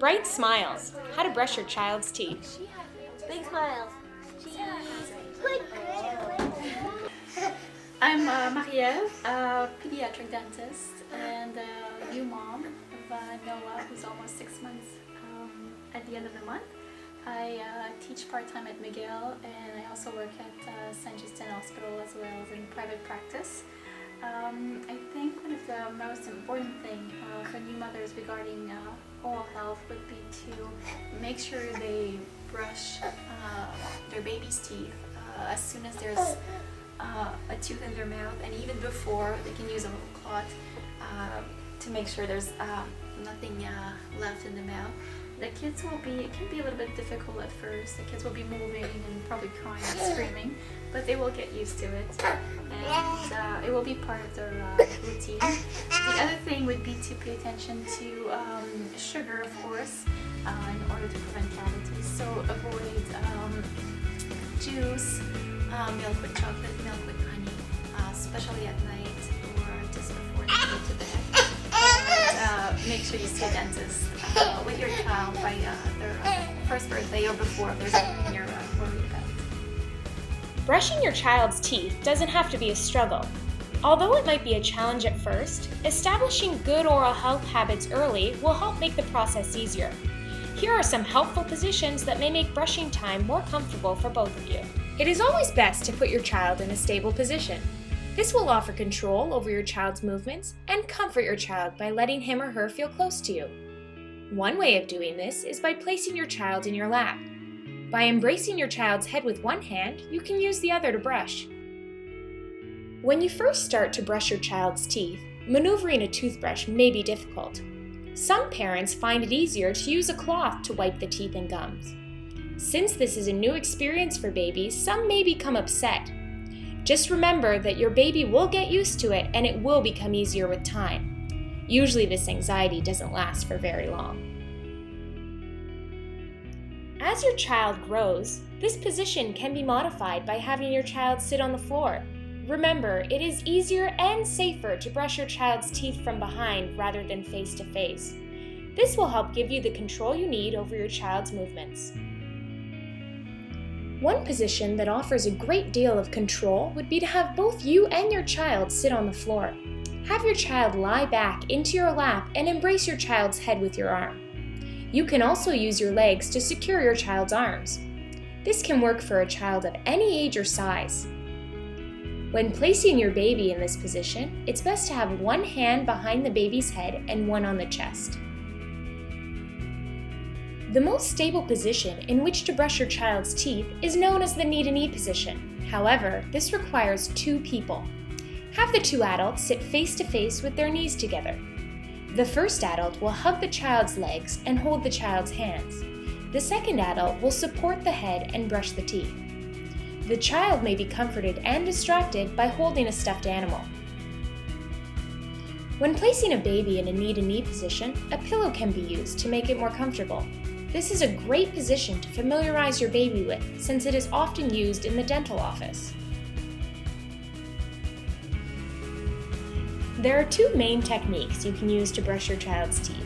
Bright smiles. How to brush your child's teeth. Big smiles. I'm Marielle, a pediatric dentist, and a new mom of Noah, who's almost 6 months at the end of the month. I teach part-time at McGill, and I also work at St. Justin Hospital as well as in private practice. I think one of the most important things for new mothers regarding oral health would be to make sure they brush their baby's teeth as soon as there's a tooth in their mouth, and even before they can use a little cloth to make sure there's nothing left in the mouth. The kids will be, it can be a little bit difficult at first. The kids will be moving and probably crying and screaming, but they will get used to it, and it will be part of their routine. The other thing would be to pay attention to sugar, of course, in order to prevent cavities. So avoid juice, milk with chocolate, milk with honey, especially at night or just before they go to bed. And make sure you see a dentist with your child by their first birthday or before if there's anything you're worried about. Brushing your child's teeth doesn't have to be a struggle. Although it might be a challenge at first, establishing good oral health habits early will help make the process easier. Here are some helpful positions that may make brushing time more comfortable for both of you. It is always best to put your child in a stable position. This will offer control over your child's movements and comfort your child by letting him or her feel close to you. One way of doing this is by placing your child in your lap. By embracing your child's head with one hand, you can use the other to brush. When you first start to brush your child's teeth, maneuvering a toothbrush may be difficult. Some parents find it easier to use a cloth to wipe the teeth and gums. Since this is a new experience for babies, some may become upset. Just remember that your baby will get used to it and it will become easier with time. Usually this anxiety doesn't last for very long. As your child grows, this position can be modified by having your child sit on the floor. Remember, it is easier and safer to brush your child's teeth from behind rather than face to face. This will help give you the control you need over your child's movements. One position that offers a great deal of control would be to have both you and your child sit on the floor. Have your child lie back into your lap and embrace your child's head with your arm. You can also use your legs to secure your child's arms. This can work for a child of any age or size. When placing your baby in this position, it's best to have one hand behind the baby's head and one on the chest. The most stable position in which to brush your child's teeth is known as the knee-to-knee position. However, this requires two people. Have the two adults sit face-to-face with their knees together. The first adult will hug the child's legs and hold the child's hands. The second adult will support the head and brush the teeth. The child may be comforted and distracted by holding a stuffed animal. When placing a baby in a knee-to-knee position, a pillow can be used to make it more comfortable. This is a great position to familiarize your baby with, since it is often used in the dental office. There are two main techniques you can use to brush your child's teeth.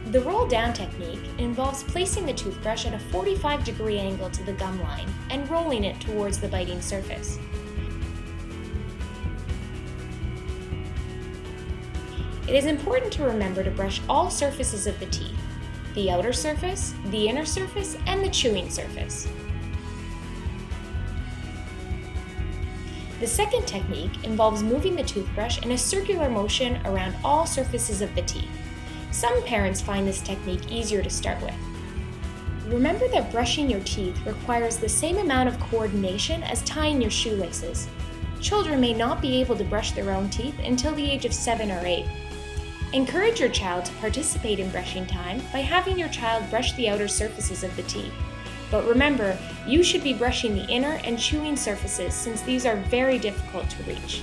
The roll-down technique involves placing the toothbrush at a 45-degree angle to the gum line and rolling it towards the biting surface. It is important to remember to brush all surfaces of the teeth: the outer surface, the inner surface, and the chewing surface. The second technique involves moving the toothbrush in a circular motion around all surfaces of the teeth. Some parents find this technique easier to start with. Remember that brushing your teeth requires the same amount of coordination as tying your shoelaces. Children may not be able to brush their own teeth until the age of 7 or 8. Encourage your child to participate in brushing time by having your child brush the outer surfaces of the teeth. But remember, you should be brushing the inner and chewing surfaces since these are very difficult to reach.